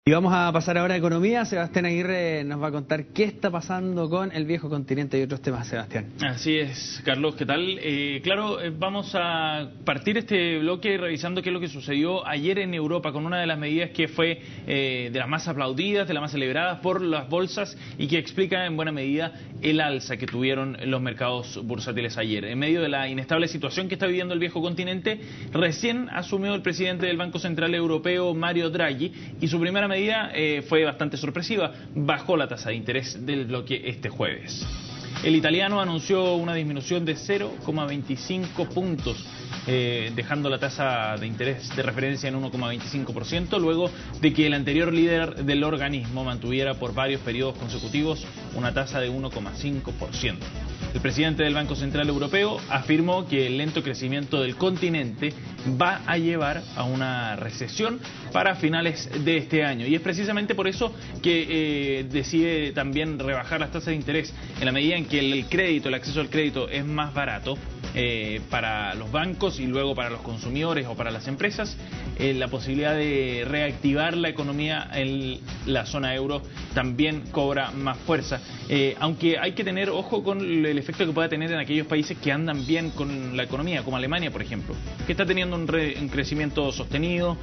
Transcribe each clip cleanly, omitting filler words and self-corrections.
Y vamos a pasar ahora a economía. Sebastián Aguirre nos va a contar qué está pasando con el viejo continente y otros temas. Sebastián. Así es, Carlos, ¿qué tal? Vamos a partir este bloque revisando qué es lo que sucedió ayer en Europa con una de las medidas que fue de las más aplaudidas, de las más celebradas por las bolsas y que explica en buena medida el alza que tuvieron los mercados bursátiles ayer. En medio de la inestable situación que está viviendo el viejo continente, recién asumió el presidente del Banco Central Europeo, Mario Draghi, y su primera medida fue bastante sorpresiva, bajó la tasa de interés del bloque este jueves. El italiano anunció una disminución de 0,25 puntos, dejando la tasa de interés de referencia en 1,25%, luego de que el anterior líder del organismo mantuviera por varios periodos consecutivos una tasa de 1,5%. El presidente del Banco Central Europeo afirmó que el lento crecimiento del continente va a llevar a una recesión para finales de este año. Y es precisamente por eso que decide también rebajar las tasas de interés en la medida en que el crédito, el acceso al crédito es más barato para los bancos y luego para los consumidores o para las empresas. La posibilidad de reactivar la economía en la zona euro también cobra más fuerza. Aunque hay que tener ojo con el efecto que pueda tener en aquellos países que andan bien con la economía, como Alemania, por ejemplo, que está teniendo un crecimiento sostenido,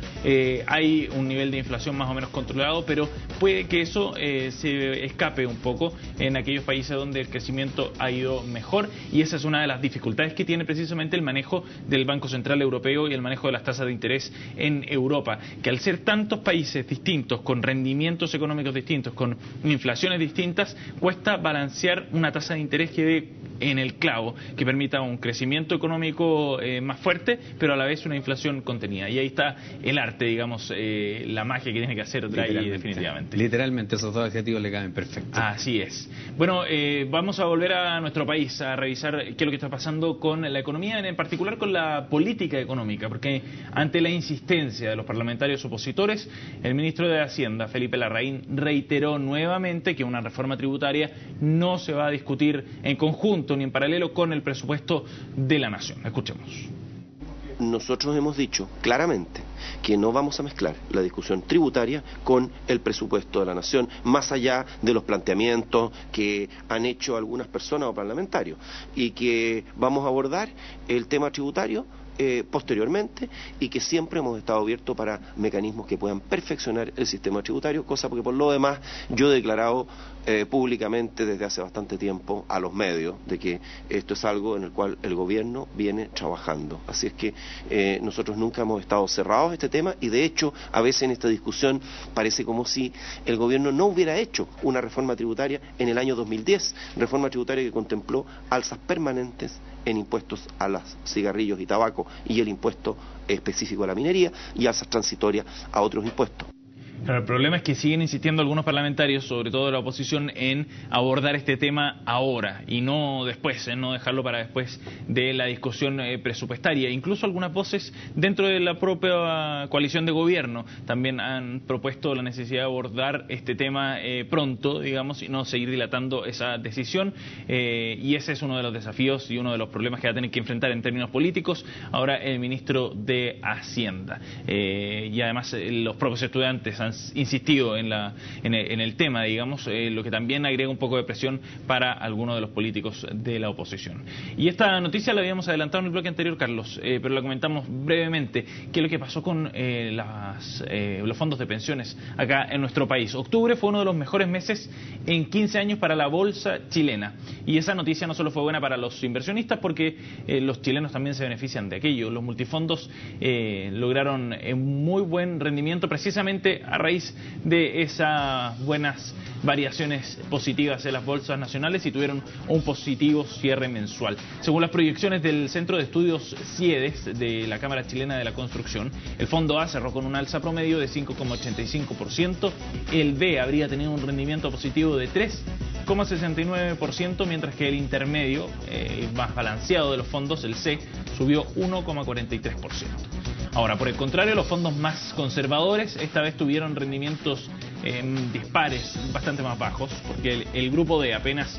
hay un nivel de inflación más o menos controlado, pero puede que eso se escape un poco en aquellos países donde el crecimiento ha ido mejor, y esa es una de las dificultades que tiene precisamente el manejo del Banco Central Europeo y el manejo de las tasas de interés en Europa, que al ser tantos países distintos, con rendimientos económicos distintos, con inflaciones distintas, cuesta balancear una tasa de interés que dé en el clavo, que permita un crecimiento económico más fuerte, pero a la vez una inflación contenida. Y ahí está el arte, digamos, la magia que tiene que hacer Draghi definitivamente. Literalmente, esos dos adjetivos le caben perfecto. Así es. Bueno, vamos a volver a nuestro país a revisar qué es lo que está pasando con la economía, en particular con la política económica, porque ante la insistencia de los parlamentarios opositores, el ministro de Hacienda, Felipe Larraín, reiteró nuevamente que una reforma tributaria no se va a discutir en conjunto ni en paralelo con el presupuesto de la nación. Escuchemos. Nosotros hemos dicho claramente que no vamos a mezclar la discusión tributaria con el presupuesto de la nación, más allá de los planteamientos que han hecho algunas personas o parlamentarios, y que vamos a abordar el tema tributario posteriormente, y que siempre hemos estado abiertos para mecanismos que puedan perfeccionar el sistema tributario, cosa porque por lo demás yo he declarado públicamente desde hace bastante tiempo a los medios de que esto es algo en el cual el gobierno viene trabajando. Así es que nosotros nunca hemos estado cerrados a este tema, y de hecho a veces en esta discusión parece como si el gobierno no hubiera hecho una reforma tributaria en el año 2010, reforma tributaria que contempló alzas permanentes en impuestos a los cigarrillos y tabaco y el impuesto específico a la minería, y alzas transitorias a otros impuestos. Pero el problema es que siguen insistiendo algunos parlamentarios, sobre todo de la oposición, en abordar este tema ahora y no después, no dejarlo para después de la discusión presupuestaria. Incluso algunas voces dentro de la propia coalición de gobierno también han propuesto la necesidad de abordar este tema pronto, digamos, y no seguir dilatando esa decisión. Y ese es uno de los desafíos y uno de los problemas que va a tener que enfrentar en términos políticos ahora el ministro de Hacienda. Y además los propios estudiantes han insistido en el tema, digamos, lo que también agrega un poco de presión para algunos de los políticos de la oposición. Y esta noticia la habíamos adelantado en el bloque anterior, Carlos, pero la comentamos brevemente, qué es lo que pasó con los fondos de pensiones acá en nuestro país. Octubre fue uno de los mejores meses en 15 años para la bolsa chilena, y esa noticia no solo fue buena para los inversionistas, porque los chilenos también se benefician de aquello. Los multifondos lograron un muy buen rendimiento precisamente a raíz de esas buenas variaciones positivas en las bolsas nacionales, y tuvieron un positivo cierre mensual. Según las proyecciones del Centro de Estudios CIEDES de la Cámara Chilena de la Construcción, el fondo A cerró con un alza promedio de 5,85%, el B habría tenido un rendimiento positivo de 3,69%, mientras que el intermedio, más balanceado de los fondos, el C, subió 1,43%. Ahora, por el contrario, los fondos más conservadores esta vez tuvieron rendimientos dispares bastante más bajos, porque el grupo D apenas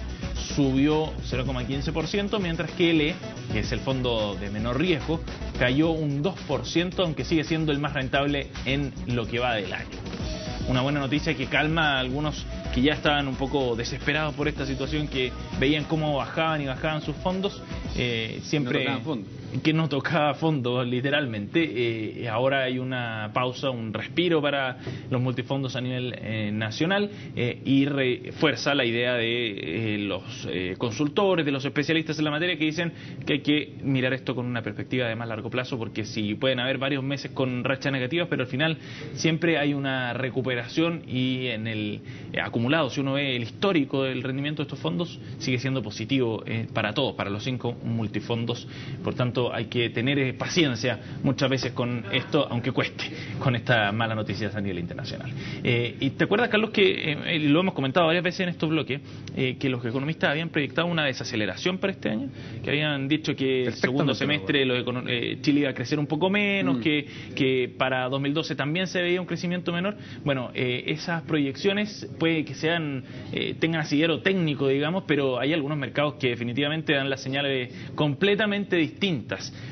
subió 0,15%, mientras que el E, que es el fondo de menor riesgo, cayó un 2%, aunque sigue siendo el más rentable en lo que va del año. una buena noticia que calma a algunos que ya estaban un poco desesperados por esta situación, que veían cómo bajaban y bajaban sus fondos, siempre... No tocaban fondo. Que no tocaba fondo literalmente. Ahora hay una pausa, un respiro para los multifondos a nivel nacional, y refuerza la idea de los consultores, de los especialistas en la materia, que dicen que hay que mirar esto con una perspectiva de más largo plazo, porque sí pueden haber varios meses con rachas negativas, pero al final siempre hay una recuperación, y en el acumulado, si uno ve el histórico del rendimiento de estos fondos, sigue siendo positivo para todos, para los 5 multifondos. Por tanto, hay que tener paciencia muchas veces con esto, aunque cueste, con estas malas noticias a nivel internacional. Y te acuerdas, Carlos, que lo hemos comentado varias veces en estos bloques, que los economistas habían proyectado una desaceleración para este año, que habían dicho que el segundo semestre Chile iba a crecer un poco menos, que para 2012 también se veía un crecimiento menor. Bueno, esas proyecciones puede que tengan asidero técnico, digamos, pero hay algunos mercados que definitivamente dan las señales completamente distintas,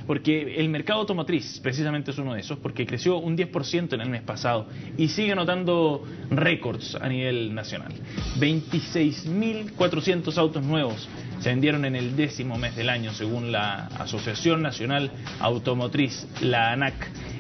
porque el mercado automotriz precisamente es uno de esos, porque creció un 10% en el mes pasado y sigue anotando récords a nivel nacional. 26.400 autos nuevos se vendieron en el 10º mes del año, según la Asociación Nacional Automotriz, la ANAC.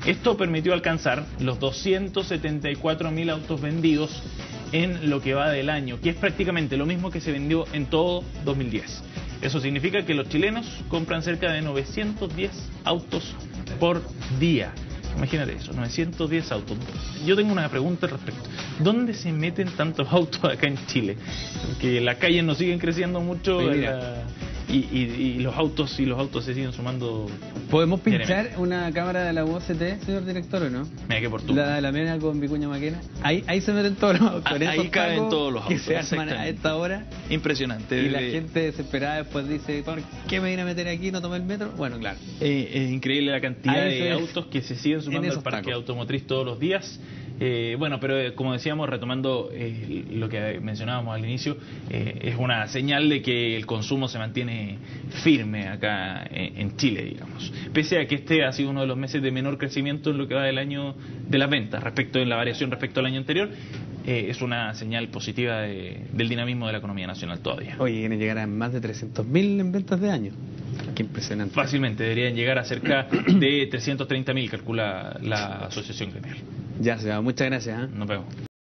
Esto permitió alcanzar los 274.000 autos vendidos en lo que va del año, que es prácticamente lo mismo que se vendió en todo 2010. Eso significa que los chilenos compran cerca de 910 autos por día. Imagínate eso, 910 autos. Yo tengo una pregunta al respecto. ¿Dónde se meten tantos autos acá en Chile? Porque las calles no siguen creciendo mucho, y los autos se siguen sumando. ¿Podemos pinchar una cámara de la UOCT, señor director, o no? Mira qué por tú. La de la Mena con Vicuña Maquena. Ahí se meten todos los autos. Ahí caben todos los autos. Que se arman a esta hora. Impresionante. Y la gente desesperada después dice, ¿por qué me vine a meter aquí? ¿No tomé el metro? Bueno, claro. Es increíble la cantidad de autos que se siguen sumando al parque automotriz todos los días. Bueno, pero como decíamos, retomando lo que mencionábamos al inicio, es una señal de que el consumo se mantiene firme acá en Chile, digamos. Pese a que este ha sido uno de los meses de menor crecimiento en lo que va del año de las ventas, en la variación respecto al año anterior, es una señal positiva del dinamismo de la economía nacional todavía. Oye, quieren llegar a más de 300.000 en ventas de año. Qué impresionante. Fácilmente, deberían llegar a cerca de 330.000, calcula la Asociación Gremial. Ya se va, muchas gracias. Nos vemos.